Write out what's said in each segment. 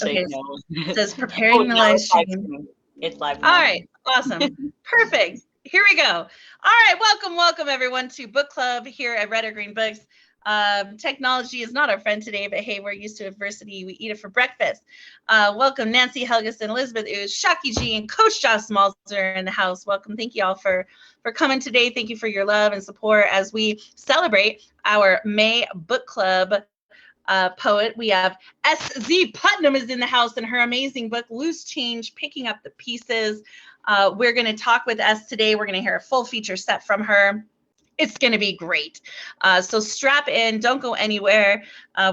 Okay, no. it says Oh, preparing the now live it's live stream. streaming. It's live All now. right, awesome. Perfect. Here we go. All right, welcome everyone to book club here at Red or Green Books. Technology is not our friend today, but hey, we're used to adversity. We eat it for breakfast. Welcome Nancy Helgeson, Elizabeth Ooze, Shaki G, and Coach Josh Smalzer in the house. Welcome. Thank you all for coming today. Thank you for your love and support as we celebrate our May book club poet. We have S.Z. Putnam is in the house and her amazing book, Loose Change, Picking Up the Pieces. We're going to talk with S today. We're going to hear a full feature set from her. It's going to be great. So strap in. Don't go anywhere.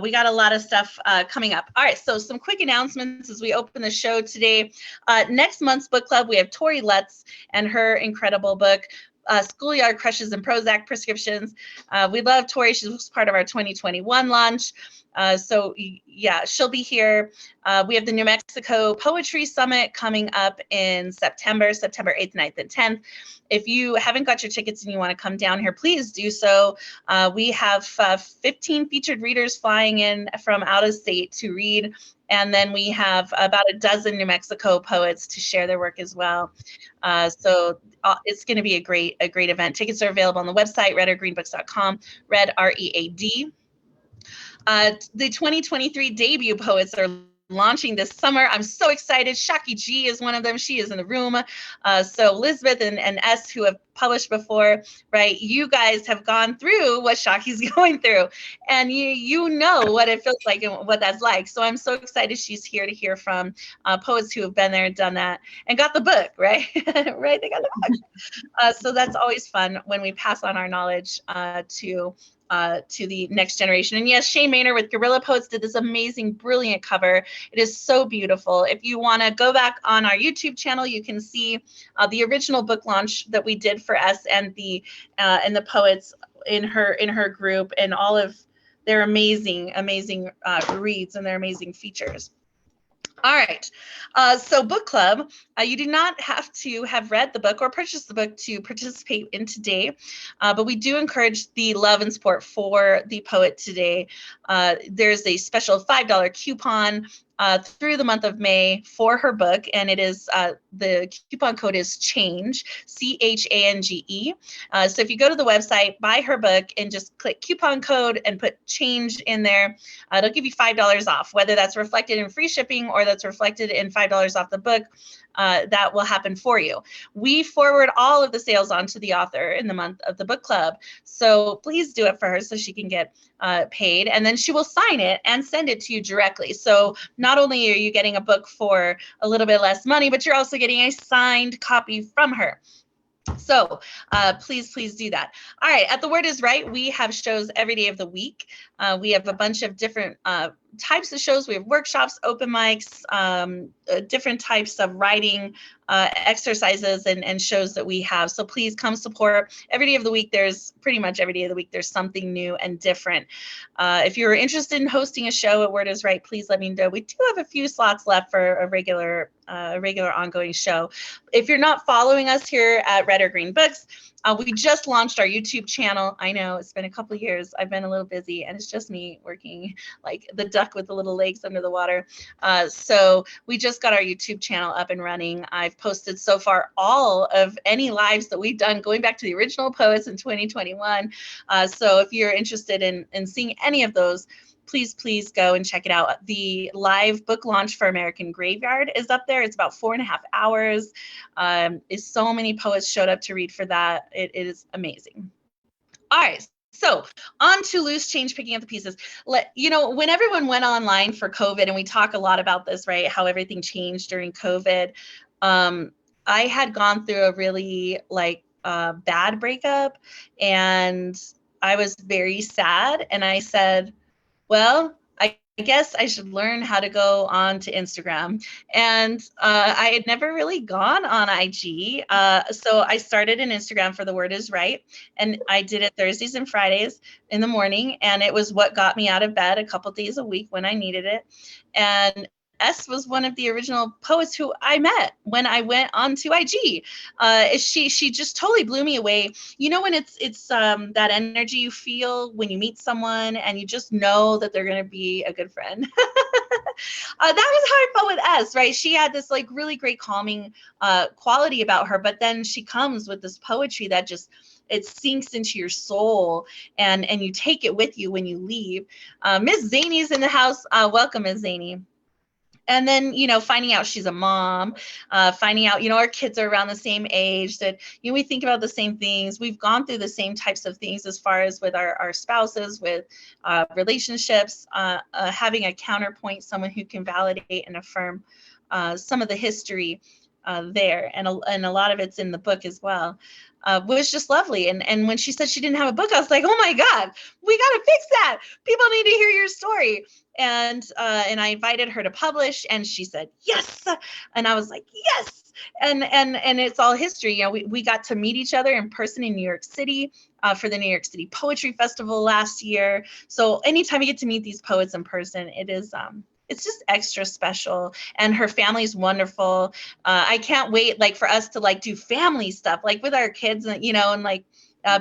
We got a lot of stuff coming up. All right, so some quick announcements as we open the show today. Next month's book club, we have Tori Lutz and her incredible book, Schoolyard Crushes and Prozac Prescriptions. We love Tori. She's part of our 2021 launch. So yeah, she'll be here. We have the New Mexico Poetry Summit coming up in September 8th, 9th, and 10th. If you haven't got your tickets and you want to come down here, please do so. We have 15 featured readers flying in from out of state to read. And then we have about a dozen New Mexico poets to share their work as well. So it's going to be a great event. Tickets are available on the website, redorgreenbooks.com, Red, R-E-A-D. The 2023 debut poets are launching this summer. I'm so excited. Shaki G is one of them. She is in the room. So Elizabeth and S, who have published before, right? You guys have gone through what Shaki's going through, and you know what it feels like and what that's like. So I'm so excited she's here to hear from poets who have been there and done that and got the book, right? Right? They got the book. So that's always fun when we pass on our knowledge to the next generation. And yes, Shay Maynard with Guerrilla Poets did this amazing, brilliant cover. It is so beautiful. If you want to go back on our YouTube channel, you can see the original book launch that we did for us and the poets in her group and all of their amazing reads and their amazing features. All right. So book club, you do not have to have read the book or purchased the book to participate in today, but we do encourage the love and support for the poet today. There's a special $5 coupon through the month of May for her book, and it is the coupon code is CHANGE, CHANGE. So if you go to the website, buy her book, and just click coupon code and put CHANGE in there, it'll give you $5 off, whether that's reflected in free shipping or that's reflected in $5 off the book. That will happen for you. We forward all of the sales on to the author in the month of the book club. So please do it for her so she can get paid, and then she will sign it and send it to you directly. So not only are you getting a book for a little bit less money, but you're also getting a signed copy from her. So please do that. All right, at The Word is Right, we have shows every day of the week. We have a bunch of different types of shows. We have workshops, open mics, different types of writing exercises and shows that we have. So please come support. Every day of the week, pretty much every day of the week, there's something new and different. If you're interested in hosting a show at Word is Right, please let me know. We do have a few slots left for a regular ongoing show. If you're not following us here at Red or Green Books, we just launched our YouTube channel. I know it's been a couple of years. I've been a little busy, and it's just me working like the duck with the little legs under the water. So we just got our YouTube channel up and running. I've posted so far all of any lives that we've done, going back to the original poets in 2021. So if you're interested in seeing any of those, please go and check it out. The live book launch for American Graveyard is up there. It's about 4.5 hours. So many poets showed up to read for that. It is amazing. All right. So on to Loose Change, Picking Up the Pieces. When everyone went online for COVID, and we talk a lot about this, right? How everything changed during COVID. I had gone through a really bad breakup, and I was very sad. And I said, well, I guess I should learn how to go on to Instagram. And I had never really gone on IG. So I started an Instagram for The Word is Right. And I did it Thursdays and Fridays in the morning. And it was what got me out of bed a couple days a week when I needed it. And S was one of the original poets who I met when I went onto IG. She just totally blew me away. You know, when it's that energy you feel when you meet someone and you just know that they're going to be a good friend. That was how I felt with S, right? She had this like really great calming quality about her, but then she comes with this poetry that just, it sinks into your soul, and you take it with you when you leave. Miss Zany's in the house. Welcome, Miss Zany. And then, finding out she's a mom, finding out, our kids are around the same age, that, we think about the same things. We've gone through the same types of things as far as with our spouses, with relationships, having a counterpoint, someone who can validate and affirm some of the history there. And a lot of it's in the book as well. Was just lovely. And when she said she didn't have a book, I was like, oh my God, we got to fix that. People need to hear your story. And I invited her to publish, and she said yes. And I was like, yes. And it's all history. We got to meet each other in person in New York City for the New York City Poetry Festival last year. So anytime you get to meet these poets in person, it is it's just extra special. And her family's wonderful. I can't wait for us to do family stuff with our kids, and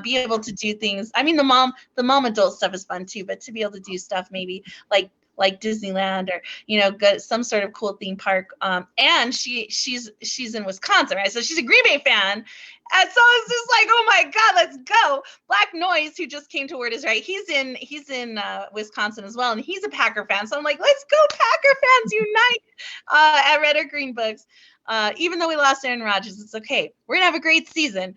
be able to do things. I mean, the mom adult stuff is fun too, but to be able to do stuff maybe like Disneyland, or go some sort of cool theme park. And she's in Wisconsin, right? So she's a Green Bay fan. And so it's just like, oh my God, let's go. Black Noise, who just came to Word is Right, he's in Wisconsin as well, and he's a Packer fan. So I'm like, let's go Packer fans unite at Red or Green Books. Even though we lost Aaron Rodgers, it's okay. We're gonna have a great season.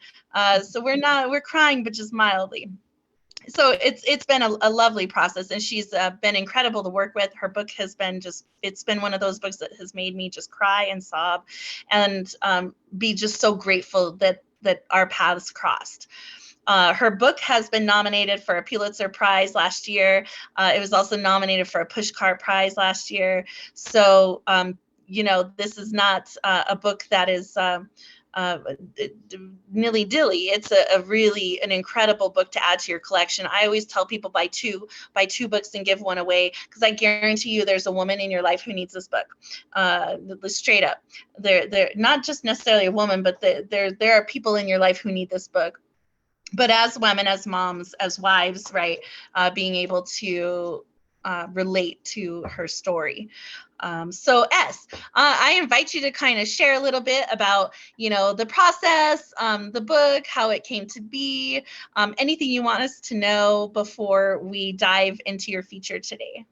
So we're crying, but just mildly. So it's been a lovely process, and she's been incredible to work with. Her book has been it's been one of those books that has made me just cry and sob, and be just so grateful that our paths crossed. Her book has been nominated for a Pulitzer Prize last year. It was also nominated for a Pushcart Prize last year. So this is not a book that is nilly-dilly. It's a really an incredible book to add to your collection. I always tell people buy two books and give one away, because I guarantee you there's a woman in your life who needs this book. Straight up, they're not just necessarily a woman, but there are people in your life who need this book. But as women, as moms, as wives, right, being able to relate to her story. So S, I invite you to kind of share a little bit about, the process, the book, how it came to be, anything you want us to know before we dive into your feature today.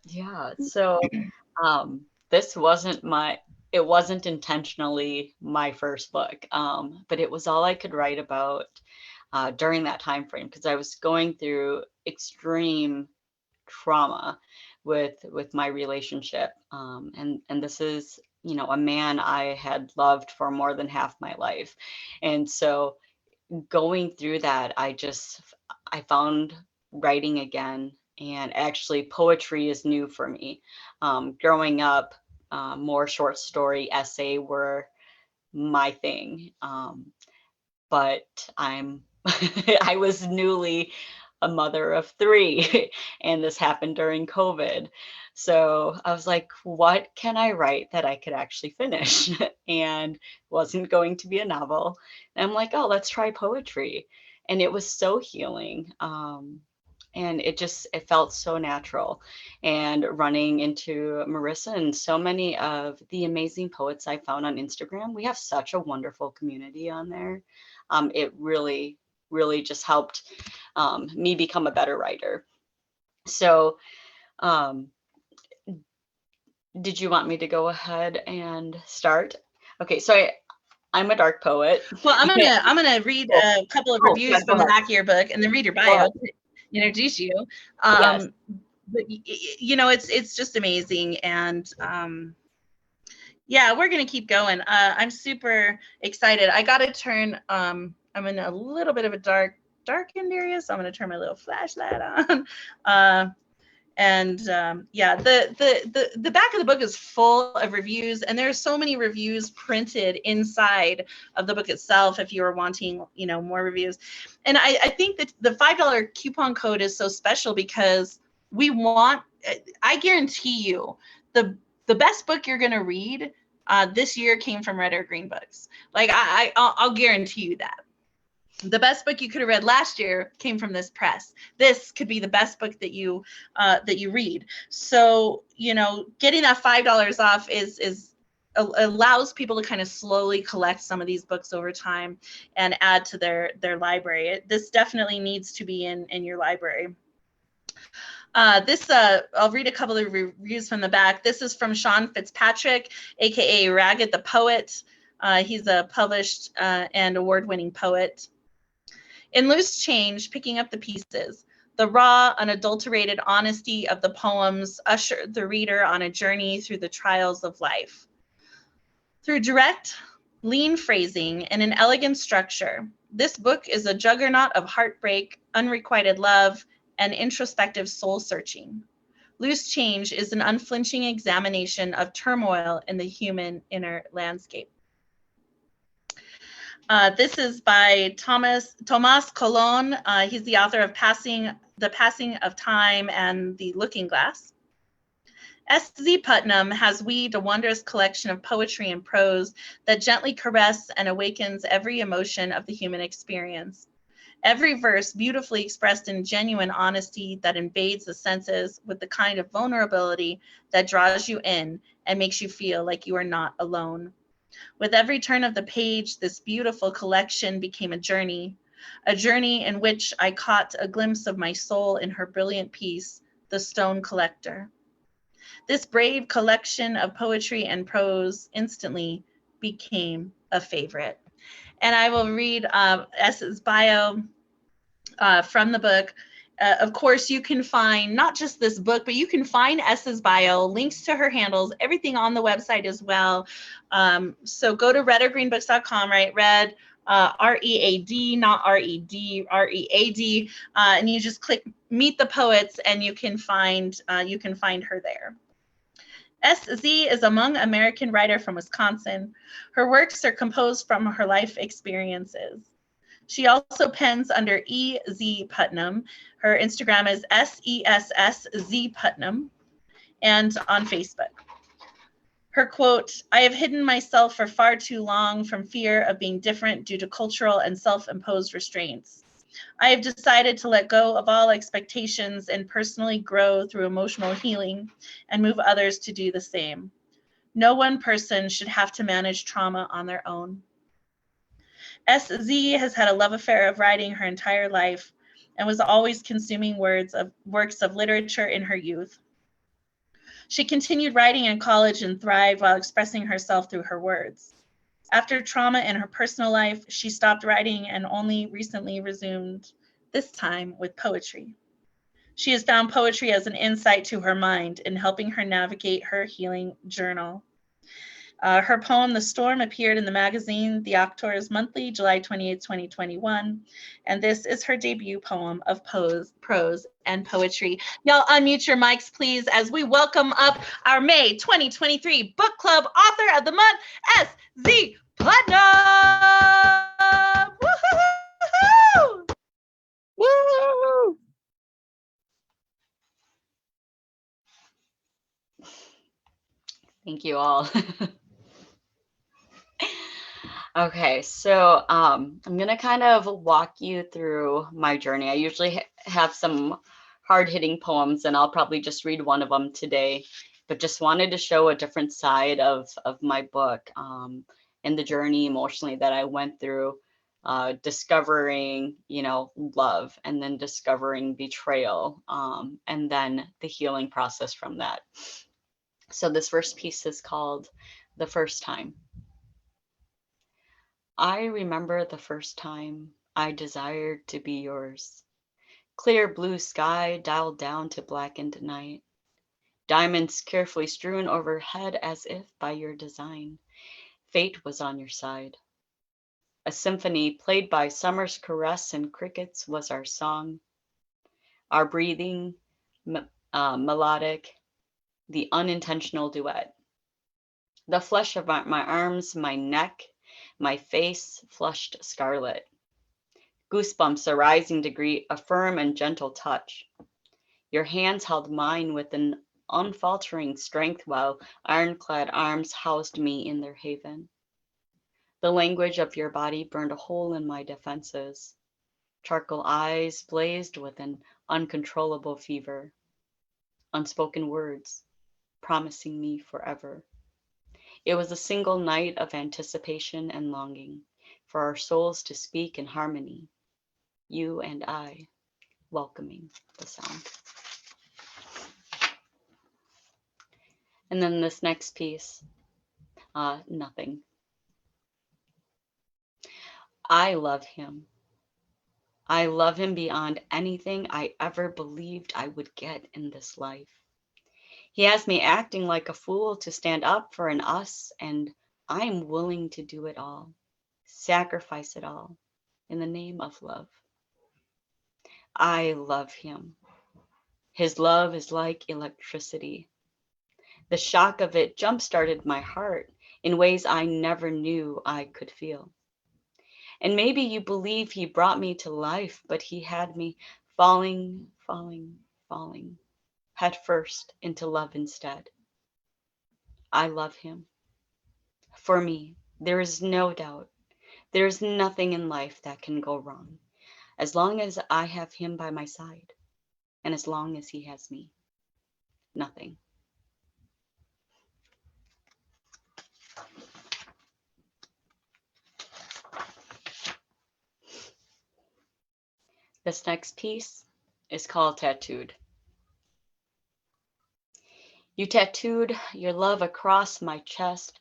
Yeah, so this it wasn't intentionally my first book, but it was all I could write about during that time frame, because I was going through extreme trauma with my relationship, and this is a man I had loved for more than half my life. And so going through that, I found writing again, and actually poetry is new for me. Growing up, more short story, essay were my thing, but I was newly a mother of 3, and this happened during COVID. So I was like, what can I write that I could actually finish? And wasn't going to be a novel. And I'm like, oh, let's try poetry. And it was so healing. And it felt so natural. And running into Marissa and so many of the amazing poets I found on Instagram, we have such a wonderful community on there. It really just helped me become a better writer. So did you want me to go ahead and start? Okay, so I'm a dark poet. Well, I'm gonna read a couple of reviews from the back of your book, and then read your bio to introduce you. Yes. But it's just amazing, and yeah, we're gonna keep going. I'm super excited. I got to turn. I'm in a little bit of a darkened area, so I'm gonna turn my little flashlight on. Yeah, the back of the book is full of reviews, and there's so many reviews printed inside of the book itself if you are wanting, more reviews. And I think that the $5 coupon code is so special because I guarantee you the best book you're going to read this year came from Red or Green Books. Like I'll guarantee you that. The best book you could have read last year came from this press. This could be the best book that you read. So, getting that $5 off is allows people to kind of slowly collect some of these books over time and add to their library. This definitely needs to be in your library. I'll read a couple of reviews from the back. This is from Sean Fitzpatrick, aka Ragged the Poet. He's a published and award-winning poet. In Loose Change, Picking Up the Pieces, the raw, unadulterated honesty of the poems ushered the reader on a journey through the trials of life. Through direct, lean phrasing and an elegant structure, this book is a juggernaut of heartbreak, unrequited love, and introspective soul searching. Loose Change is an unflinching examination of turmoil in the human inner landscape. This is by Tomas Colon. He's the author of The Passing of Time and The Looking Glass. S.Z. Putnam has weaved a wondrous collection of poetry and prose that gently caress and awakens every emotion of the human experience. Every verse beautifully expressed in genuine honesty that invades the senses with the kind of vulnerability that draws you in and makes you feel like you are not alone. With every turn of the page, this beautiful collection became a journey in which I caught a glimpse of my soul in her brilliant piece, The Stone Collector. This brave collection of poetry and prose instantly became a favorite. And I will read S's bio from the book. Of course, you can find not just this book, but you can find S's bio, links to her handles, everything on the website as well. So go to redorgreenbooks.com, right? Red, R-E-A-D, not R-E-D, R-E-A-D, and you just click Meet the Poets, and you can find her there. S.Z. is a Hmong American writer from Wisconsin. Her works are composed from her life experiences. She also pens under E.Z. Putnam. Her Instagram is SESSZ Putnam, and on Facebook. Her quote, "I have hidden myself for far too long from fear of being different due to cultural and self-imposed restraints. I have decided to let go of all expectations and personally grow through emotional healing and move others to do the same. No one person should have to manage trauma on their own." S.Z. has had a love affair of writing her entire life and was always consuming works of literature in her youth. She continued writing in college and thrived while expressing herself through her words. After trauma in her personal life, she stopped writing and only recently resumed, this time with poetry. She has found poetry as an insight to her mind in helping her navigate her healing journal. Her poem, The Storm, appeared in the magazine The Octors Monthly, July 28, 2021. And this is her debut poem of prose and poetry. Y'all unmute your mics, please, as we welcome up our May 2023 Book Club Author of the Month, S.Z. Putnam! Woo-hoo-hoo-hoo-hoo! Woo! Thank you all. Okay, so I'm gonna kind of walk you through my journey. I usually have some hard-hitting poems, and I'll probably just read one of them today, but just wanted to show a different side of my book and the journey emotionally that I went through, discovering, love, and then discovering betrayal, and then the healing process from that. So this first piece is called The First Time. I remember the first time I desired to be yours. Clear blue sky dialed down to blackened night. Diamonds carefully strewn overhead as if by your design. Fate was on your side. A symphony played by summer's caress and crickets was our song. Our breathing, melodic, the unintentional duet. The flesh of my arms, my neck, my face flushed scarlet. Goosebumps arising to greet a firm and gentle touch. Your hands held mine with an unfaltering strength while ironclad arms housed me in their haven. The language of your body burned a hole in my defenses. Charcoal eyes blazed with an uncontrollable fever. Unspoken words promising me forever. It was a single night of anticipation and longing for our souls to speak in harmony, you and I welcoming the sound. And then this next piece, nothing. I love him. I love him beyond anything I ever believed I would get in this life. He has me acting like a fool to stand up for an us, and I'm willing to do it all, sacrifice it all in the name of love. I love him. His love is like electricity. The shock of it jump-started my heart in ways I never knew I could feel. And maybe you believe he brought me to life, but he had me falling, head first into love instead. I love him. For me, there is no doubt. There is nothing in life that can go wrong, as long as I have him by my side, and as long as he has me. Nothing. This next piece is called Tattooed. You tattooed your love across my chest,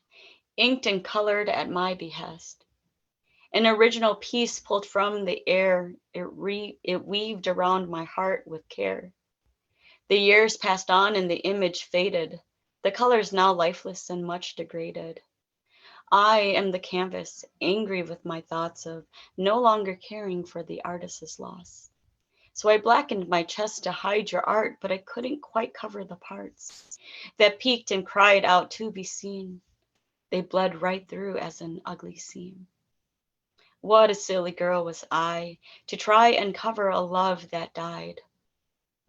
inked and colored at my behest. An original piece pulled from the air, it weaved around my heart with care. The years passed on and the image faded, the colors now lifeless and much degraded. I am the canvas, angry with my thoughts of no longer caring for the artist's loss. So I blackened my chest to hide your art, but I couldn't quite cover the parts that peeked and cried out to be seen. They bled right through as an ugly seam. What a silly girl was I to try and cover a love that died.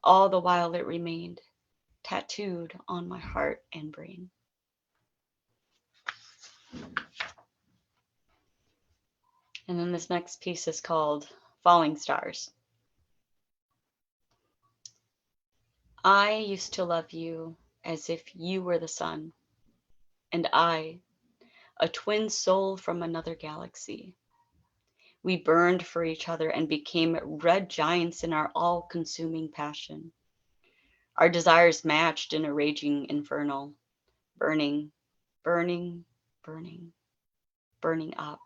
All the while it remained tattooed on my heart and brain. And then this next piece is called Falling Stars. I used to love you as if you were the sun, and I, a twin soul from another galaxy. We burned for each other and became red giants in our all-consuming passion. Our desires matched in a raging inferno, burning, burning, burning, burning up.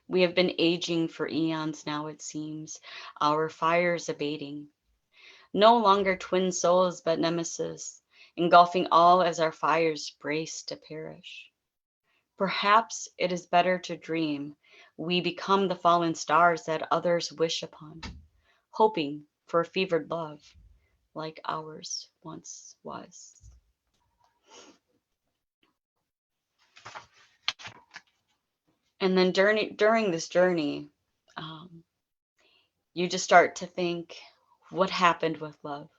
We have been aging for eons now, it seems, our fires abating. No longer twin souls, but nemesis, engulfing all as our fires brace to perish. Perhaps it is better to dream we become the fallen stars that others wish upon, hoping for a fevered love like ours once was. And then during this journey, you just start to think, what happened with love?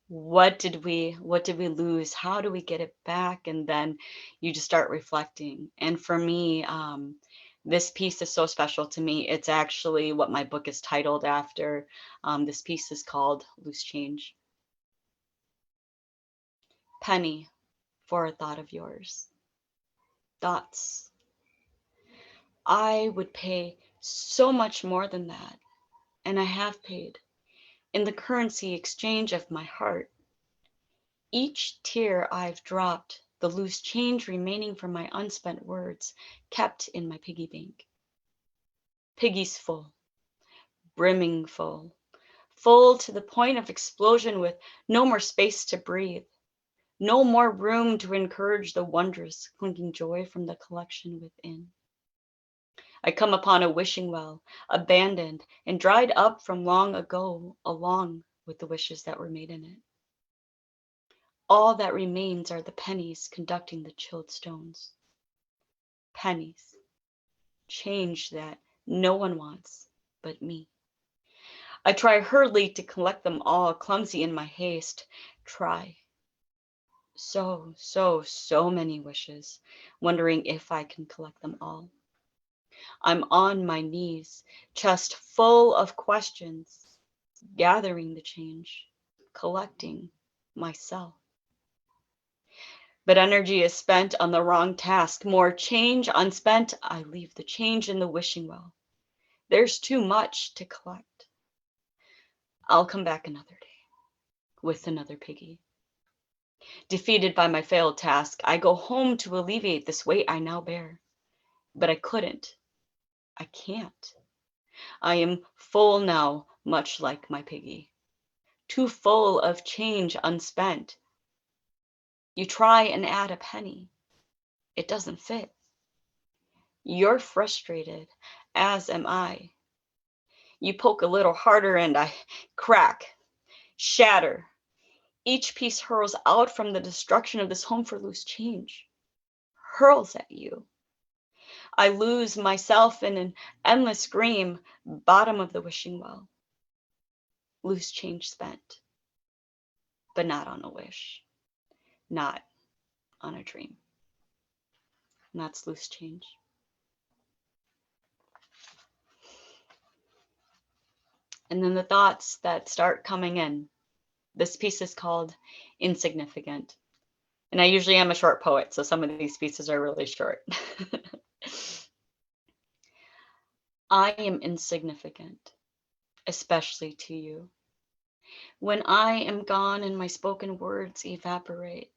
What did we lose? How do we get it back? And then you just start reflecting. And for me, this piece is so special to me. It's actually what my book is titled after. This piece is called Loose Change. Penny for a thought of yours. Thoughts. I would pay so much more than that, and I have paid, in the currency exchange of my heart. Each tear I've dropped, the loose change remaining from my unspent words, kept in my piggy bank. Piggy's full, brimming full, full to the point of explosion with no more space to breathe, no more room to encourage the wondrous, clinking joy from the collection within. I come upon a wishing well, abandoned and dried up from long ago, along with the wishes that were made in it. All that remains are the pennies conducting the chilled stones. Pennies, change that no one wants but me. I try hurriedly to collect them all, clumsy in my haste. Try. So many wishes, wondering if I can collect them all. I'm on my knees, chest full of questions, gathering the change, collecting myself. But energy is spent on the wrong task. More change unspent, I leave the change in the wishing well. There's too much to collect. I'll come back another day with another piggy. Defeated by my failed task, I go home to alleviate this weight I now bear. But I couldn't. I can't. I am full now, much like my piggy. Too full of change unspent. You try and add a penny. It doesn't fit. You're frustrated, as am I. You poke a little harder and I crack, shatter. Each piece hurls out from the destruction of this home for loose change. Hurls at you. I lose myself in an endless scream, bottom of the wishing well. Loose change spent, but not on a wish, not on a dream. And that's loose change. And then the thoughts that start coming in. This piece is called Insignificant. And I usually am a short poet, so some of these pieces are really short. I am insignificant, especially to you. When I am gone and my spoken words evaporate,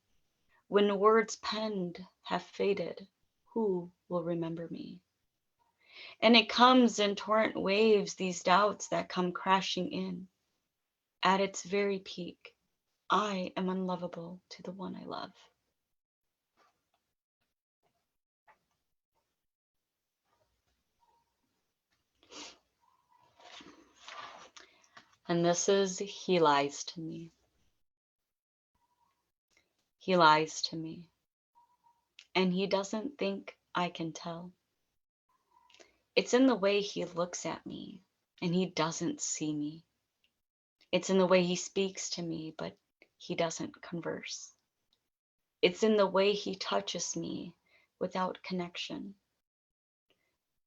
when words penned have faded, who will remember me? And it comes in torrent waves, these doubts that come crashing in. At its very peak, I am unlovable to the one I love. And this is He Lies to Me. He lies to me. And he doesn't think I can tell. It's in the way he looks at me and he doesn't see me. It's in the way he speaks to me, but he doesn't converse. It's in the way he touches me without connection.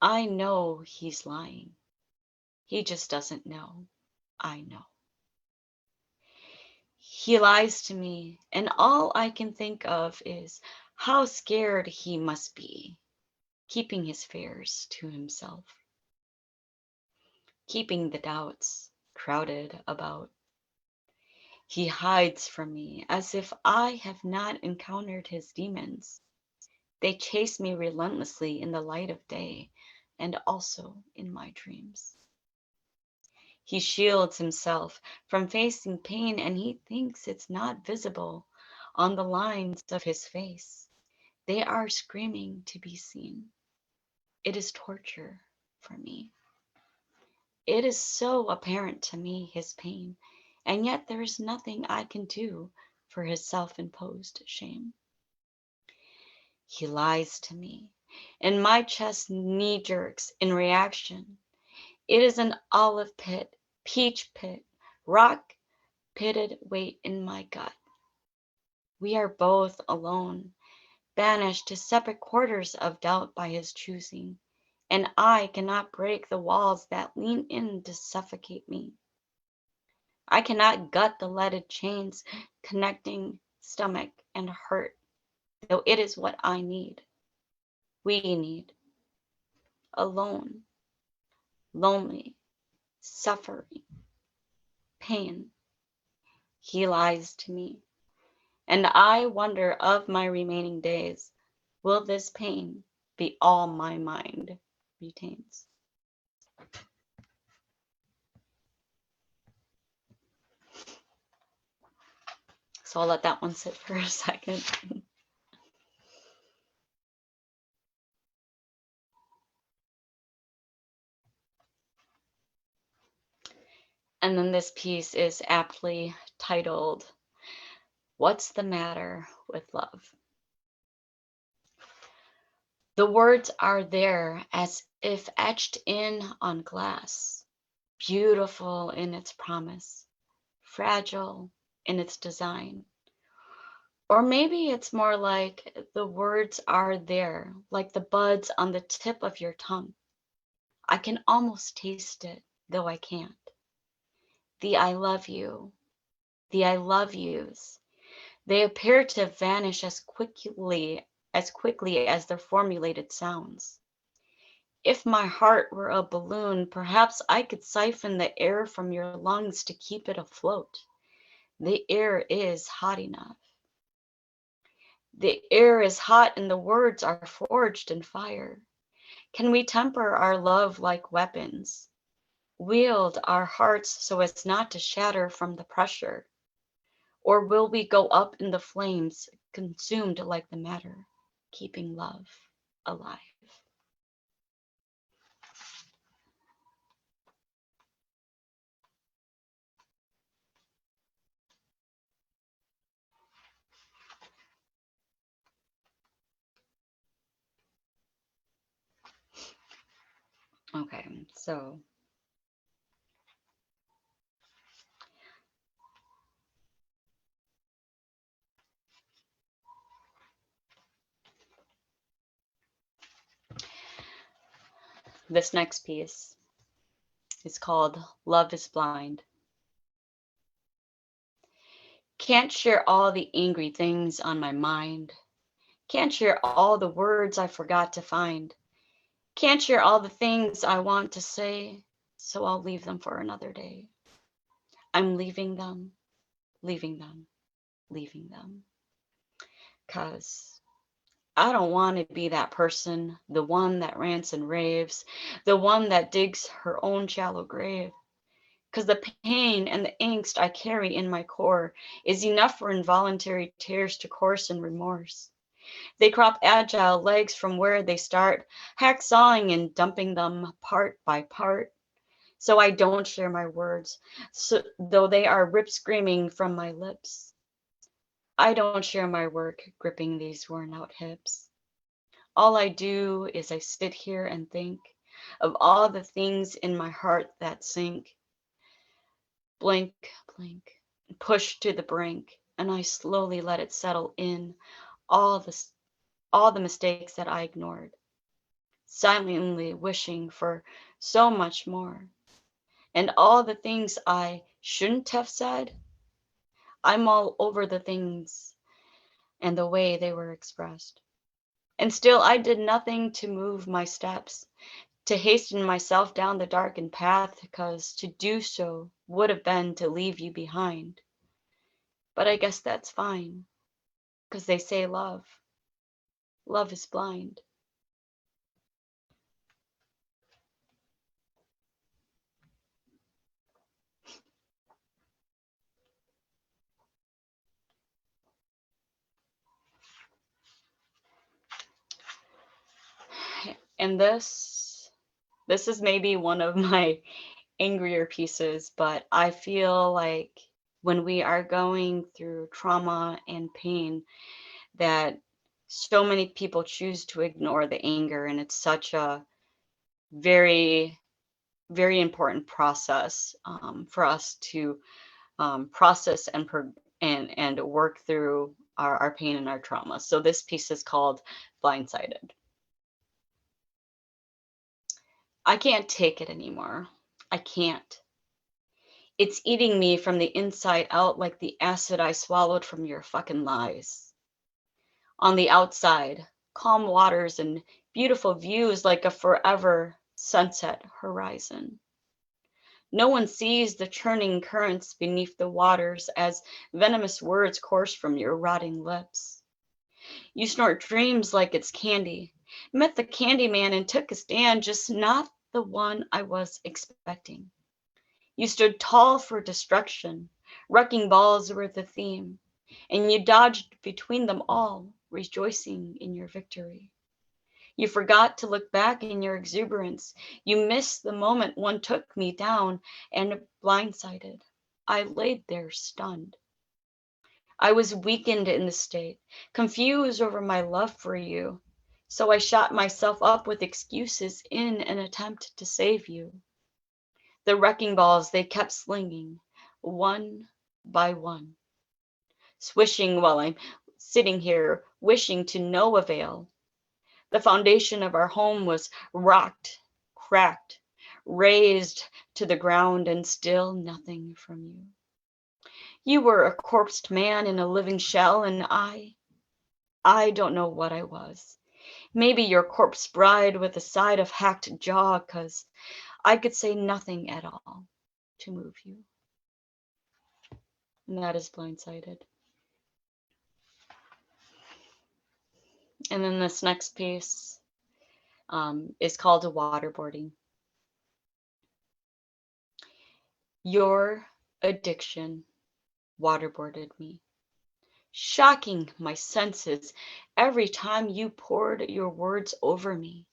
I know he's lying. He just doesn't know. I know. He lies to me, and all I can think of is how scared he must be, keeping his fears to himself, keeping the doubts crowded about. He hides from me as if I have not encountered his demons. They chase me relentlessly in the light of day and also in my dreams. He shields himself from facing pain and he thinks it's not visible on the lines of his face. They are screaming to be seen. It is torture for me. It is so apparent to me, his pain, and yet there is nothing I can do for his self-imposed shame. He lies to me, and my chest knee jerks in reaction. It is an olive pit, peach pit, rock pitted weight in my gut. We are both alone, banished to separate quarters of doubt by his choosing, and I cannot break the walls that lean in to suffocate me. I cannot gut the leaded chains connecting stomach and heart, though it is what I need. We need. Alone, lonely, suffering, pain. He lies to me, and I wonder of my remaining days, will this pain be all my mind retains? So I'll let that one sit for a second. And then this piece is aptly titled, What's the Matter with Love? The words are there as if etched in on glass, beautiful in its promise, fragile in its design. Or maybe it's more like the words are there, like the buds on the tip of your tongue, I can almost taste it, though I can't. The I love you, the I love yous. They appear to vanish as quickly as their formulated sounds. If my heart were a balloon, perhaps I could siphon the air from your lungs to keep it afloat. The air is hot enough. The air is hot and the words are forged in fire. Can we temper our love like weapons? Wield our hearts so as not to shatter from the pressure? Or will we go up in the flames, consumed like the matter, keeping love alive? Okay, so this next piece is called Love is Blind. Can't share all the angry things on my mind. Can't share all the words I forgot to find. Can't share all the things I want to say, so I'll leave them for another day. I'm leaving them, leaving them, leaving them. 'Cause I don't want to be that person, the one that rants and raves, the one that digs her own shallow grave. 'Cause the pain and the angst I carry in my core is enough for involuntary tears to course in remorse. They crop agile legs from where they start, hacksawing and dumping them part by part. So I don't share my words, though they are rip screaming from my lips. I don't share my work gripping these worn out hips. All I do is I sit here and think of all the things in my heart that sink. Blink, blink, push to the brink, and I slowly let it settle in all the all the mistakes that I ignored, silently wishing for so much more. And all the things I shouldn't have said, I'm all over the things and the way they were expressed. And still I did nothing to move my steps, to hasten myself down the darkened path, because to do so would have been to leave you behind. But I guess that's fine, because they say love is blind. And this is maybe one of my angrier pieces, but I feel like when we are going through trauma and pain, that so many people choose to ignore the anger, and it's such a very, very important process for us to process and work through our pain and our trauma. So this piece is called Blindsided. I can't take it anymore. I can't. It's eating me from the inside out like the acid I swallowed from your fucking lies. On the outside, calm waters and beautiful views like a forever sunset horizon. No one sees the churning currents beneath the waters as venomous words course from your rotting lips. You snort dreams like it's candy. Met the candy man and took a stand, just not the one I was expecting. You stood tall for destruction. Wrecking balls were the theme, and you dodged between them all, rejoicing in your victory. You forgot to look back in your exuberance. You missed the moment one took me down, and blindsided, I laid there stunned. I was weakened in the state, confused over my love for you. So I shot myself up with excuses in an attempt to save you. The wrecking balls they kept slinging, one by one, swishing while I'm sitting here, wishing to no avail. The foundation of our home was rocked, cracked, razed to the ground, and still nothing from you. You were a corpsed man in a living shell, and I don't know what I was. Maybe your corpse bride with a side of hacked jaw, 'cause I could say nothing at all to move you. And that is Blindsided. And then this next piece is called Waterboarding. Your addiction waterboarded me, shocking my senses every time you poured your words over me.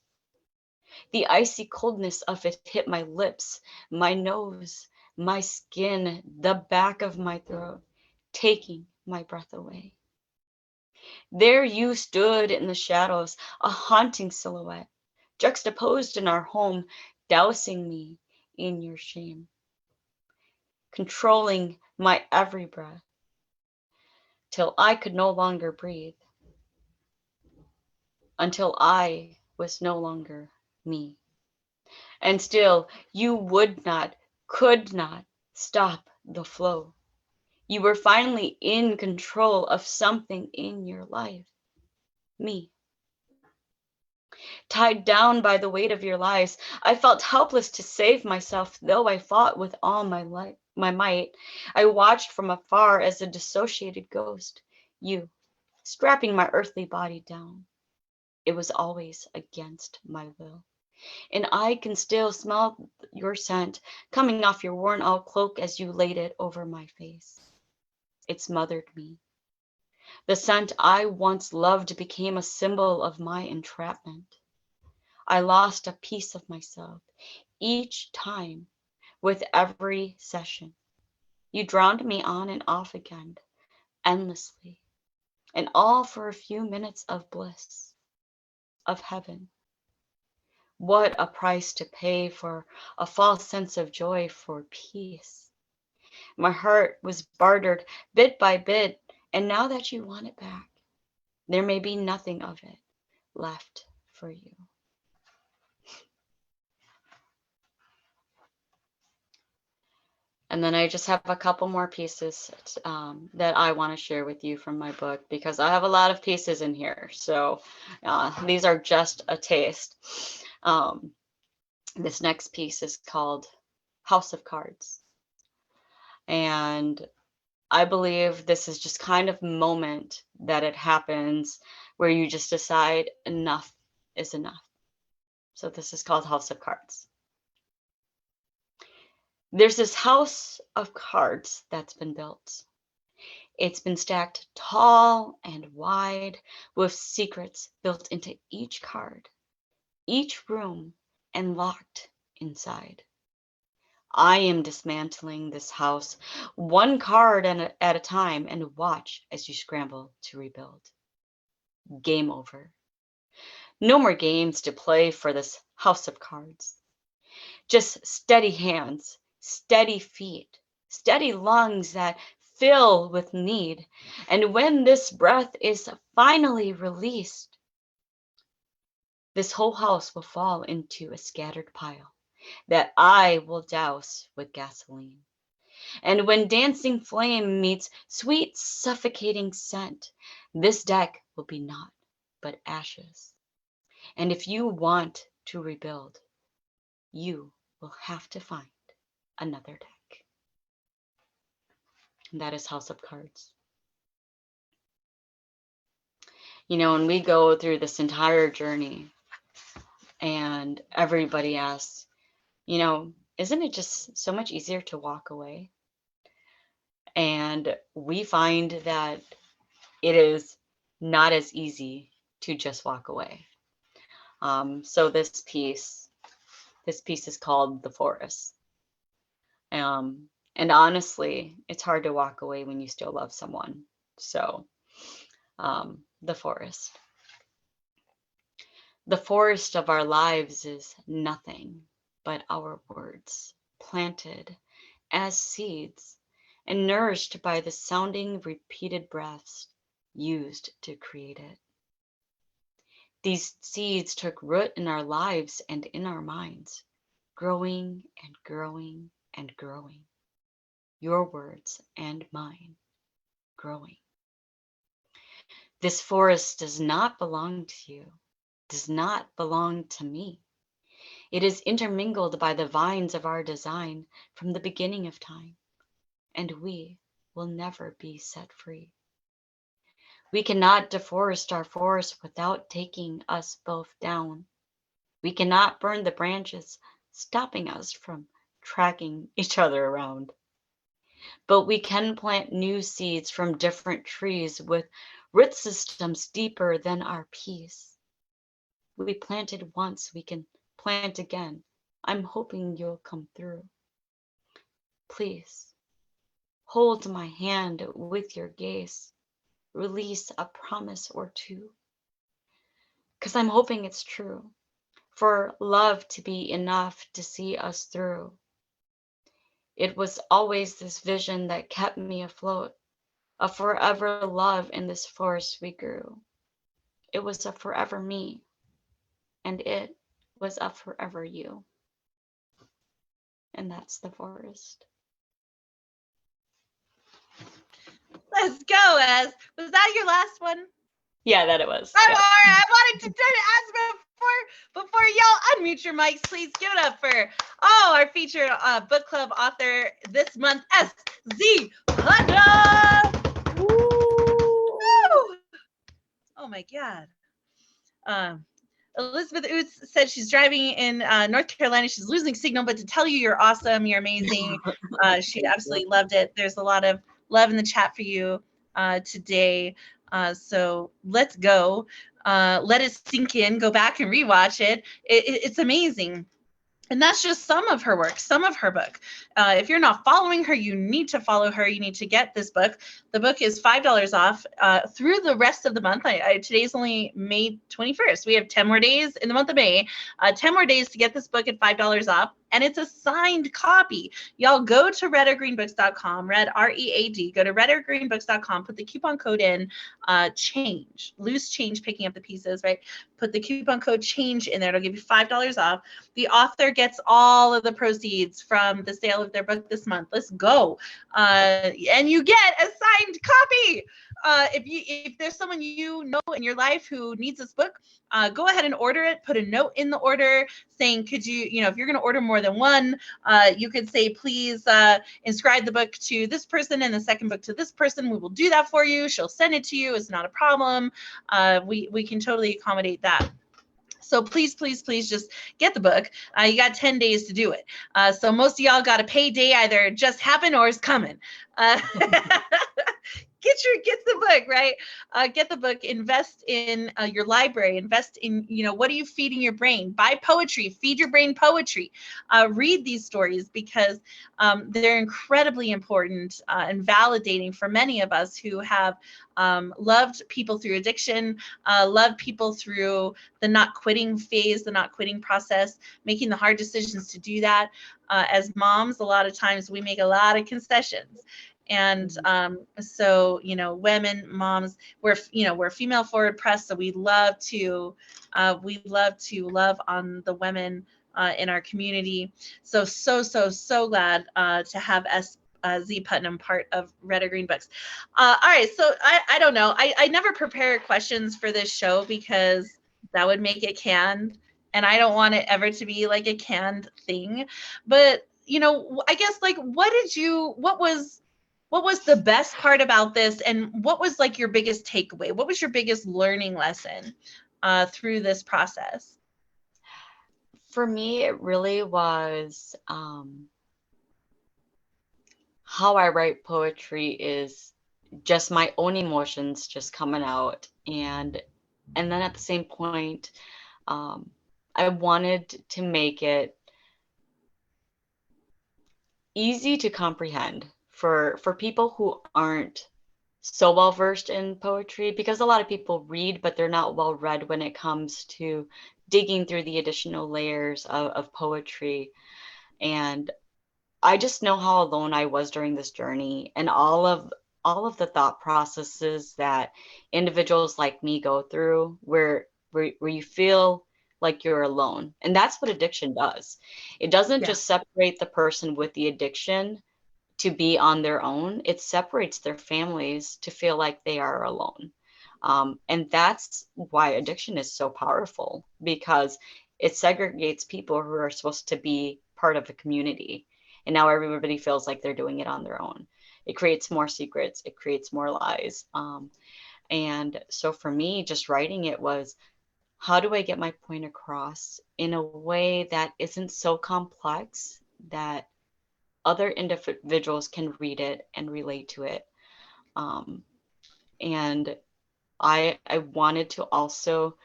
The icy coldness of it hit my lips, my nose, my skin, the back of my throat, taking my breath away. There you stood in the shadows, a haunting silhouette, juxtaposed in our home, dousing me in your shame, controlling my every breath, till I could no longer breathe, until I was no longer me. And still you would not, could not stop the flow. You were finally in control of something in your life, me. Tied down by the weight of your lies, I felt helpless to save myself, though I fought with all my might. I watched from afar as a dissociated ghost, you, strapping my earthly body down. It was always against my will. And I can still smell your scent coming off your worn out cloak as you laid it over my face. It smothered me. The scent I once loved became a symbol of my entrapment. I lost a piece of myself each time with every session. You drowned me on and off again, endlessly, and all for a few minutes of bliss, of heaven. What a price to pay for a false sense of joy, for peace. My heart was bartered bit by bit, and now that you want it back, there may be nothing of it left for you. And then I just have a couple more pieces that I want to share with you from my book, because I have a lot of pieces in here. So these are just a taste. This next piece is called House of Cards. And I believe this is just kind of moment that it happens where you just decide enough is enough. So this is called House of Cards. There's this house of cards that's been built. It's been stacked tall and wide with secrets built into each card, each room, and locked inside. I am dismantling this house one card at a time, and watch as you scramble to rebuild. Game over. No more games to play for this house of cards. Just steady hands, steady feet, steady lungs that fill with need. And when this breath is finally released, this whole house will fall into a scattered pile that I will douse with gasoline. And when dancing flame meets sweet suffocating scent, this deck will be naught but ashes. And if you want to rebuild, you will have to find another deck. And that is House of Cards. You know, when we go through this entire journey and everybody asks, you know, isn't it just so much easier to walk away? And we find that it is not as easy to just walk away. So this piece is called The Forest. And honestly, it's hard to walk away when you still love someone. So The Forest. The forest of our lives is nothing but our words, planted as seeds and nourished by the sounding repeated breaths used to create it. These seeds took root in our lives and in our minds, growing and growing and growing. Your words and mine growing. This forest does not belong to you, does not belong to me. It is intermingled by the vines of our design from the beginning of time, and we will never be set free. We cannot deforest our forest without taking us both down. We cannot burn the branches, stopping us from tracking each other around. But we can plant new seeds from different trees with root systems deeper than our peace. We planted once, we can plant again. I'm hoping you'll come through. Please, hold my hand with your gaze. Release a promise or two. 'Cause I'm hoping it's true. For love to be enough to see us through. It was always this vision that kept me afloat, a forever love in this forest we grew. It was a forever me, and it was a forever you. And that's the forest. Let's go, Ez. Was that your last one? Yeah, that it was. I'm Yeah. all right. I wanted to ask before y'all unmute your mics, please give it up for our featured book club author this month, S.Z. Putnam. Woo! Oh my God. Elizabeth Oots said she's driving in North Carolina. She's losing signal, but to tell you you're awesome, you're amazing. She absolutely loved it. There's a lot of love in the chat for you today. So let's go. Let it sink in. Go back and rewatch it. It's amazing. And that's just some of her work, some of her book. If you're not following her, you need to follow her. You need to get this book. The book is $5 off through the rest of the month. Today's only May 21st. We have 10 more days in the month of May, 10 more days to get this book at $5 off. And it's a signed copy. Y'all go to redorgreenbooks.com, read R-E-A-D, go to redorgreenbooks.com, put the coupon code in, change, loose change, picking up the pieces, right? Put the coupon code change in there. It'll give you $5 off. The author gets all of the proceeds from the sale of their book this month. Let's go. And you get a signed copy. If there's someone you know in your life who needs this book, go ahead and order it. Put a note in the order saying, could you, if you're going to order more than one, you could say, please inscribe the book to this person and the second book to this person. We will do that for you. She'll send it to you. It's not a problem. We can totally accommodate that. So please, please, please just get the book. You got 10 days to do it. So most of y'all got a payday either just happened or is coming. Get the book, right? Get the book, invest in your library, invest in, what are you feeding your brain? Buy poetry, feed your brain poetry. Read these stories because they're incredibly important and validating for many of us who have loved people through addiction, loved people through the not quitting phase, the not quitting process, making the hard decisions to do that. As moms, a lot of times we make a lot of concessions. And so, women, moms, we're female forward press. So we love to love on the women in our community. So glad to have Z Putnam part of Red or Green Books. All right. So I don't know. I never prepare questions for this show because that would make it canned. And I don't want it ever to be like a canned thing. But, I guess what was the best part about this, and what was like your biggest takeaway? What was your biggest learning lesson through this process? For me, it really was how I write poetry is just my own emotions just coming out, and then at the same point, I wanted to make it easy to comprehend for people who aren't so well versed in poetry, because a lot of people read, but they're not well read when it comes to digging through the additional layers of poetry. And I just know how alone I was during this journey, and all of the thought processes that individuals like me go through, where where you feel like you're alone. And that's what addiction does. It doesn't just separate the person with the addiction to be on their own. It separates their families to feel like they are alone. And that's why addiction is so powerful, because it segregates people who are supposed to be part of a community. And now everybody feels like they're doing it on their own. It creates more secrets, it creates more lies. And so for me, just writing it was, how do I get my point across in a way that isn't so complex that other individuals can read it and relate to it? And I wanted to also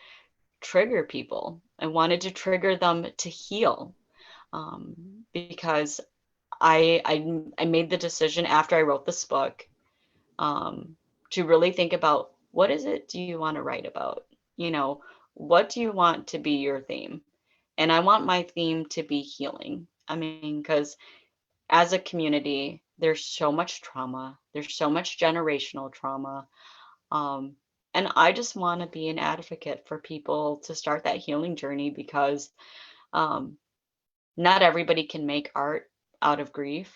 trigger people. I wanted to trigger them to heal, because I made the decision after I wrote this book, to really think about, what is it do you want to write about? You know, what do you want to be your theme? And I want my theme to be healing. I mean, because as a community, there's so much trauma, there's so much generational trauma. Um, and I just want to be an advocate for people to start that healing journey, because um, not everybody can make art out of grief,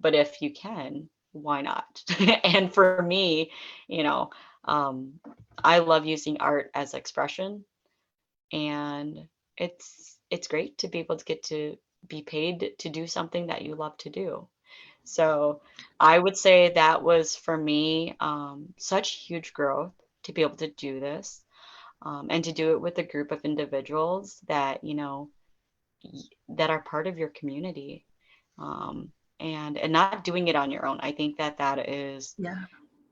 but if you can, why not? And for me, you know, um, I love using art as expression, and it's great to be able to get to be paid to do something that you love to do. So I would say that was for me such huge growth to be able to do this, and to do it with a group of individuals that, you know, that are part of your community, um, and not doing it on your own. I think that that is,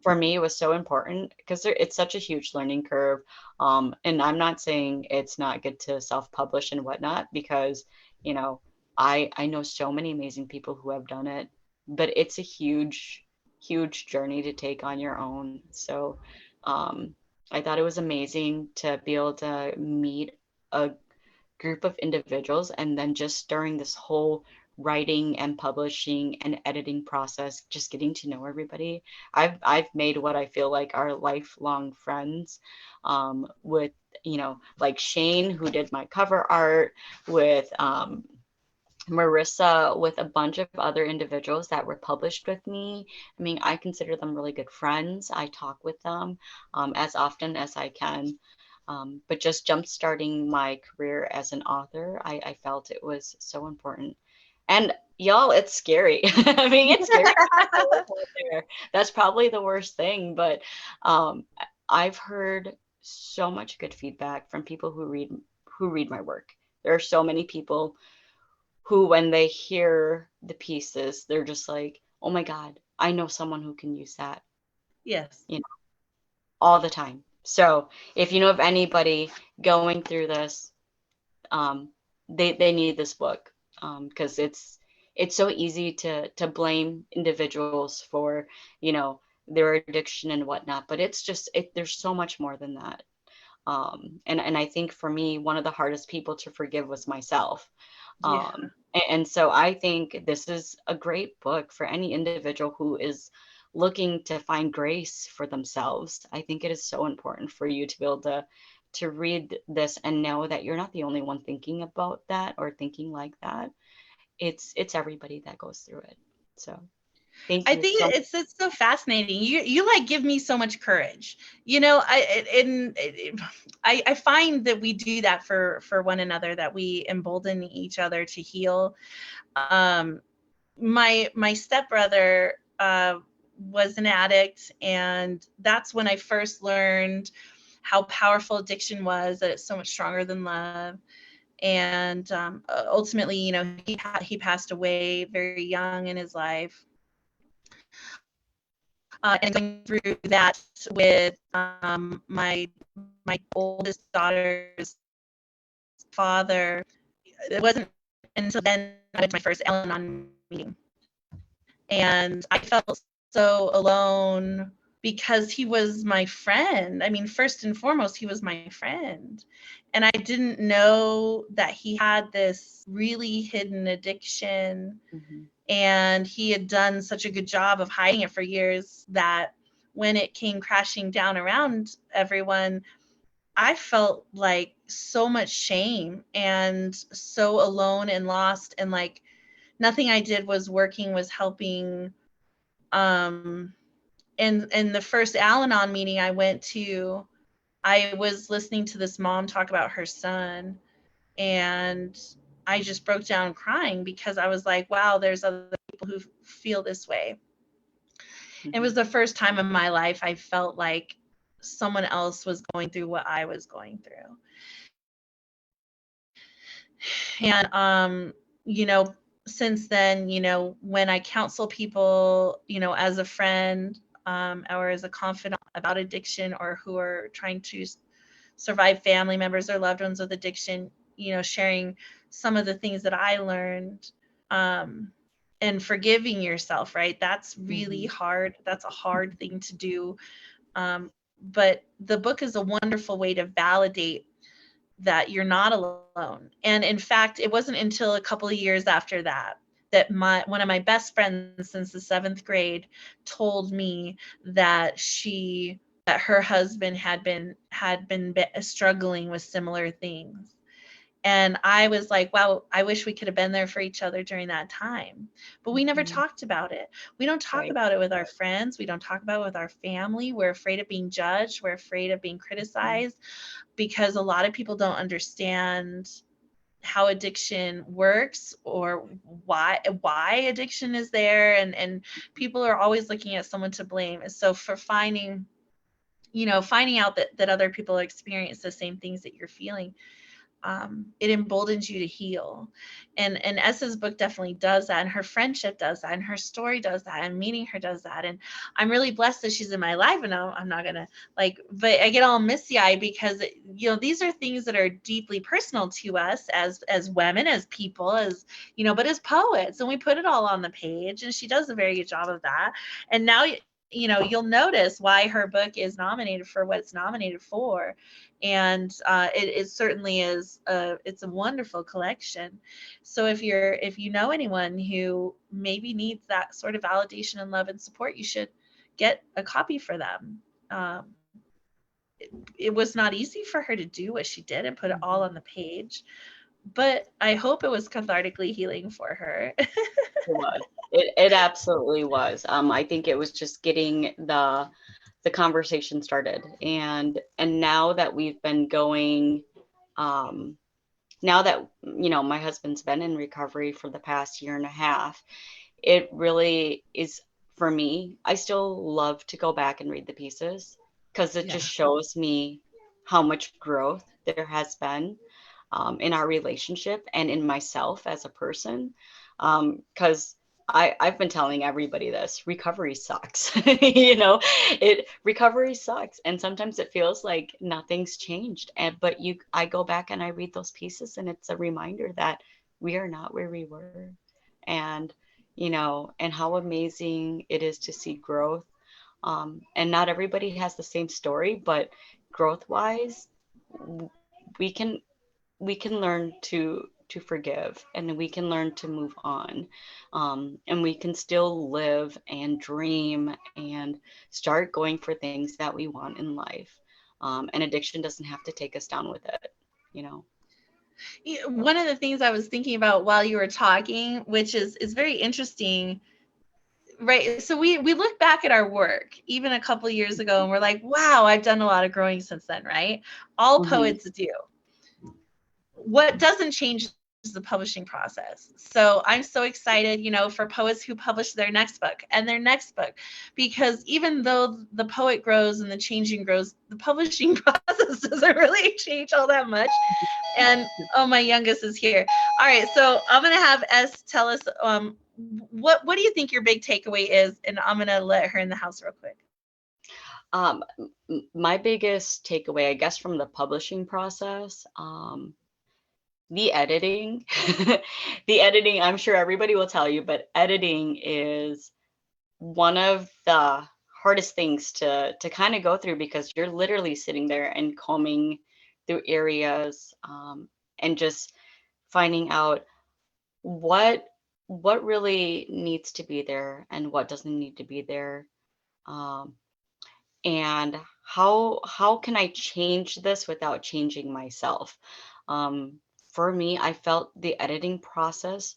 for me, it was so important, because it's such a huge learning curve. And I'm not saying it's not good to self-publish and whatnot, because, you know, I know so many amazing people who have done it, but it's a huge, huge journey to take on your own. So um, I thought it was amazing to be able to meet a group of individuals, and then just during this whole writing and publishing and editing process, just getting to know everybody. I've made what I feel like are lifelong friends, with, you know, like Shane, who did my cover art, with Marissa, with a bunch of other individuals that were published with me. I mean, I consider them really good friends. I talk with them as often as I can. But just jumpstarting my career as an author, I felt it was so important. And y'all, it's scary. I mean, it's scary out there. That's probably the worst thing. But I've heard so much good feedback from people who read my work. There are so many people who, when they hear the pieces, they're just like, oh my God, I know someone who can use that. Yes. You know, all the time. So if you know of anybody going through this, um, they need this book, because it's so easy to blame individuals for, you know, their addiction and whatnot, but it's just there's so much more than that. And I think for me, one of the hardest people to forgive was myself. Yeah. And so I think this is a great book for any individual who is looking to find grace for themselves. I think it is so important for you to be able to read this and know that you're not the only one thinking about that or thinking like that. It's everybody that goes through it. So thank I you think so much. it's so fascinating. You like give me so much courage. You know, I find that we do that for one another, that we embolden each other to heal. Um, my stepbrother was an addict, and that's when I first learned how powerful addiction was, that it's so much stronger than love. And ultimately, you know, he passed away very young in his life. And going through that with my oldest daughter's father, it wasn't until then I went to my first Al-Anon meeting, and I felt so alone because he was my friend. I mean, first and foremost, he was my friend. And I didn't know that he had this really hidden addiction. Mhm. And he had done such a good job of hiding it for years that when it came crashing down around everyone, I felt like so much shame and so alone and lost, and like nothing I did was working, was helping. Um, in the first Al-Anon meeting I went to, I was listening to this mom talk about her son, and I just broke down crying because I was like, wow, there's other people who feel this way. It was Mhm. the first time in my life I felt like someone else was going through what I was going through. And since then, when I counsel people, as a friend, or as a confidant about addiction, or who are trying to survive family members or loved ones with addiction, sharing some of the things that I learned, um, and forgiving yourself, right? That's really Mhm. hard. That's a hard thing to do. But the book is a wonderful way to validate that you're not alone. And in fact, it wasn't until a couple of years after that that one of my best friends since the 7th grade told me that her husband had been struggling with similar things. And I was like, wow, I wish we could have been there for each other during that time. But we never Mhm. talked about it. We don't talk Right. about it with our friends. We don't talk about it with our family. We're afraid of being judged. We're afraid of being Mhm. criticized, because a lot of people don't understand how addiction works, or why addiction is there, and people are always looking at someone to blame. So for finding out that other people experience the same things that you're feeling, it emboldens you to heal. And Essa's book definitely does that, and her friendship does that, and her story does that, and meeting her does that. And I'm really blessed that she's in my life. And I'm not gonna but I get all misty-eyed because these are things that are deeply personal to us as women, as people, as but as poets, and we put it all on the page, and she does a very good job of that. And now you'll notice why her book is nominated for what it's nominated for. And it certainly is it's a wonderful collection. So if you know anyone who maybe needs that sort of validation and love and support, you should get a copy for them. It was not easy for her to do what she did and put it all Mhm. on the page, but I hope it was cathartically healing for her. It was. It absolutely was. I think it was just getting the conversation started, and now that we've been going, um, now that my husband's been in recovery for the past year and a half, it really is for me. I still love to go back and read the pieces because it Yeah. just shows me how much growth there has been in our relationship and in myself as a person. Because I've been telling everybody this: recovery sucks. Recovery sucks, and sometimes it feels like nothing's changed. But I go back and I read those pieces, and it's a reminder that we are not where we were, and and how amazing it is to see growth. And not everybody has the same story, but growth wise, we can we can learn to forgive, and we can learn to move on, and we can still live and dream and start going for things that we want in life, and addiction doesn't have to take us down with it you know One of the things I was thinking about while you were talking, which is very interesting, right? So we look back at our work even a couple years ago, and we're like, wow, I've done a lot of growing since then, right? All hmm poets do. What doesn't change is the publishing process. So I'm so excited, for poets who publish their next book and their next book, because even though the poet grows and the changing grows, the publishing process doesn't really change all that much. And oh, my youngest is here. All right, so I'm gonna have S tell us what do you think your big takeaway is, and I'm gonna let her in the house real quick. my biggest takeaway, I guess, from the publishing process, the editing. The editing, I'm sure everybody will tell you, but editing is one of the hardest things to kind of go through, because you're literally sitting there and combing through areas, and just finding out what what really needs to be there and what doesn't need to be there, um, and how can I change this without changing myself? For me, I felt the editing process,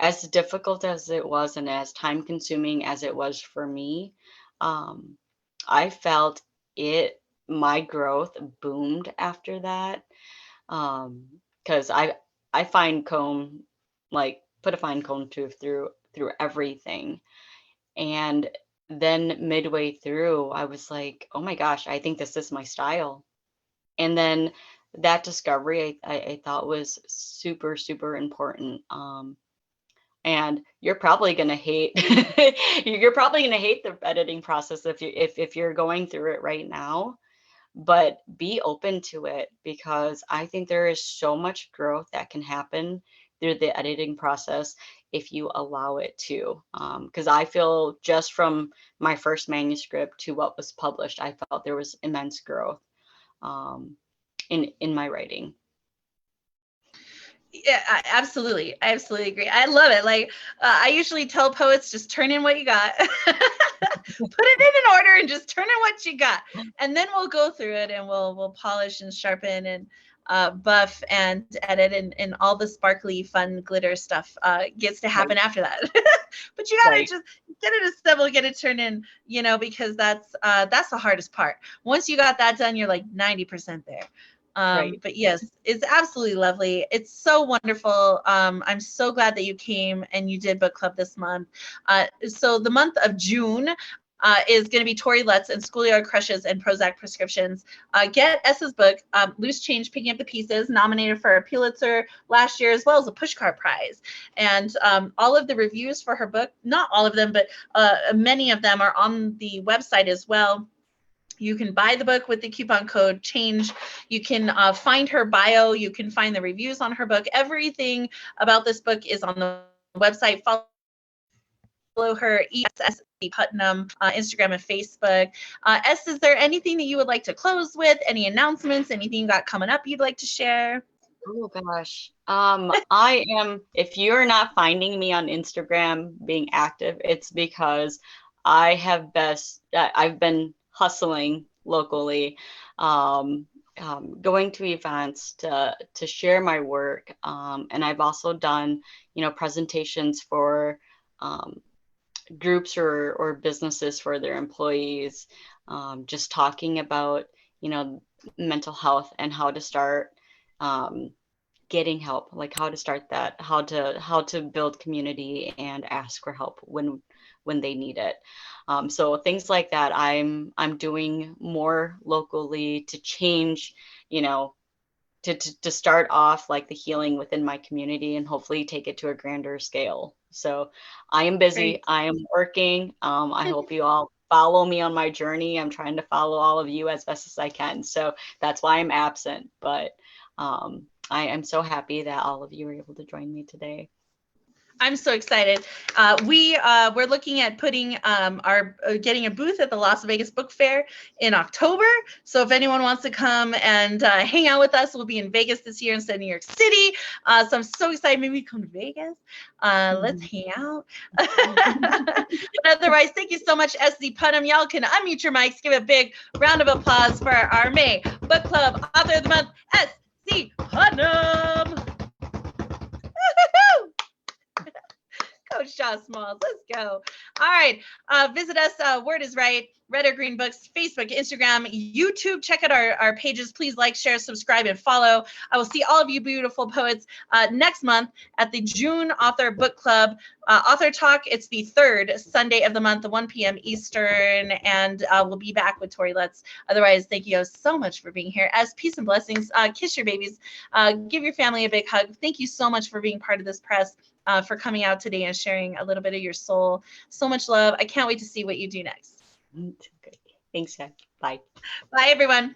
as difficult as it was and as time consuming as it was for me, um, I felt it my growth boomed after that. Because I fine comb, like put a fine comb tooth through everything. And then midway through, I was like, oh my gosh, I think this is my style. And then that discovery I thought was super, super important. And you're probably gonna hate you're probably gonna hate the editing process if you're going through it right now, but be open to it because I think there is so much growth that can happen through the editing process if you allow it to. Because I feel just from my first manuscript to what was published, I felt there was immense growth um, in my writing. Yeah, I absolutely agree. I love it. Like I usually tell poets, just turn in what you got, put it in an order, and just turn in what you got, and then we'll go through it and we'll polish and sharpen and buff and edit, and all the sparkly, fun glitter stuff gets to happen after that. But you gotta just get it assembled, get it turned in, because that's the hardest part. Once you got that done, you're like 90% there. But yes, it's absolutely lovely. It's so wonderful. I'm so glad that you came and you did book club this month. So the month of June is going to be Tori Lutz and Schoolyard Crushes and Prozac Prescriptions. Get S's book, Loose Change, Picking Up the Pieces, nominated for a Pulitzer last year, as well as a Pushcart Prize. And all of the reviews for her book, not all of them, but many of them are on the website as well. You can buy the book with the coupon code CHANGE. You can find her bio. You can find the reviews on her book. Everything about this book is on the website. Follow her, ESS Putnam, Instagram and Facebook. S, is there anything that you would like to close with? Any announcements? Anything you got coming up you'd like to share? Oh gosh. If you're not finding me on Instagram being active, it's because I've been hustling locally, going to events to share my work. And I've also done, presentations for groups or businesses for their employees, just talking about, mental health and how to start getting help, like how to start that, how to build community and ask for help when they need it. So things like that I'm doing more locally to change, to start off like the healing within my community and hopefully take it to a grander scale. So I am busy. Great. I am working. I hope you all follow me on my journey. I'm trying to follow all of you as best as I can. So that's why I'm absent. But I am so happy that all of you were able to join me today. I'm so excited. We're looking at putting getting a booth at the Las Vegas Book Fair in October. So if anyone wants to come and hang out with us, we'll be in Vegas this year instead of New York City. So I'm so excited. Maybe we come to Vegas. Let's hang out. But otherwise, thank you so much, SZ Putnam. Y'all can unmute your mics. Give a big round of applause for our May Book Club Author of the Month, SZ Putnam. Coach Shaw Smalls, let's go. All right, visit us, Word is Right, Red or Green Books, Facebook, Instagram, YouTube. Check out our pages. Please like, share, subscribe, and follow. I will see all of you beautiful poets next month at the June Author Book Club Author Talk. It's the third Sunday of the month, 1 p.m. Eastern, and we'll be back with Tori Lutz. Otherwise, thank you so much for being here. As peace and blessings, kiss your babies, give your family a big hug. Thank you so much for being part of this press. For coming out today and sharing a little bit of your soul. So much love. I can't wait to see what you do next. Thanks, guys. Bye. Bye, everyone.